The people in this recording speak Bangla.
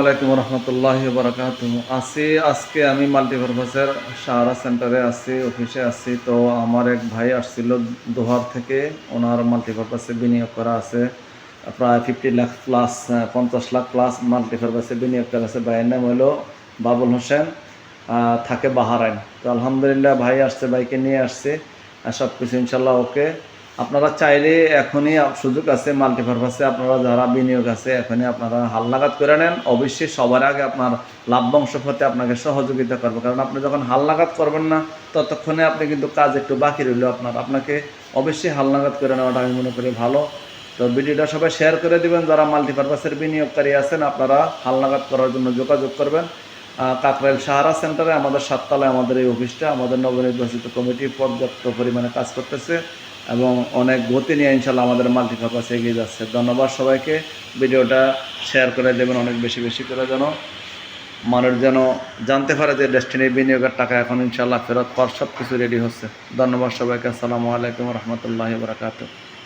আলাইকুম রহমতুল্লাহি বারাকাতুহু। আজকে আমি মাল্টিপারপাসের সাহারা সেন্টারে আছি, অফিসে আছি। তো আমার এক ভাই আসছিল দোহার থেকে, ওনার মাল্টিপারপাসে বিনিয়োগ করা আছে প্রায় 50 লাখ প্লাস, 50 লাখ প্লাস মাল্টিপারপাসে বিনিয়োগ করা আছে। ভাইয়ের নাম হলো বাবুল হোসেন, থাকে বাহারাইন। তো আলহামদুলিল্লাহ ভাই আসছে, ভাইকে নিয়ে আসছে, সব কিছু ইনশাল্লাহ ওকে। আপনারা চাইলে এখনই সুযোগ আছে মাল্টিপারপাসে, আপনারা যারা বিনিয়োগ আছে এখনই আপনারা হালনাগাদ করে নেন। অবশ্যই সবার আগে আপনার লাভ্যাংশ পেতে আপনাকে সহযোগিতা করবো, কারণ আপনি যখন হালনাগাদ করবেন না ততক্ষণে আপনি কিন্তু কাজ একটু বাকি রইল আপনাকে অবশ্যই হালনাগাদ করে নেওয়াটা আমি মনে করি ভালো। তো ভিডিওটা সবাই শেয়ার করে দিবেন। যারা মাল্টিপারপাসের বিনিয়োগকারী আছেন আপনারা হালনাগাদ করার জন্য যোগাযোগ করবেন। কাকরাইল সাহারা সেন্টারে আমাদের 7 তলায় আমাদের এই অফিসটা। আমাদের নবনির্বাচিত কমিটি পর্যাপ্ত পরিমাণে কাজ করতেছে এবং অনেক গতি নিয়ে ইনশাল্লাহ আমাদের মাল্টিপারপাস এগিয়ে যাচ্ছে। ধন্যবাদ সবাইকে। ভিডিওটা শেয়ার করে দেবেন অনেক বেশি বেশি করে, যেন মানুষ যেন জানতে পারে যে ডেস্টিনির বিনিয়োগের টাকা এখন ইনশাল্লাহ ফেরত পাওয়ার সব কিছু রেডি হচ্ছে। ধন্যবাদ সবাইকে। আসসালামু আলাইকুম রহমতুল্লাহি বারাকাতুহু।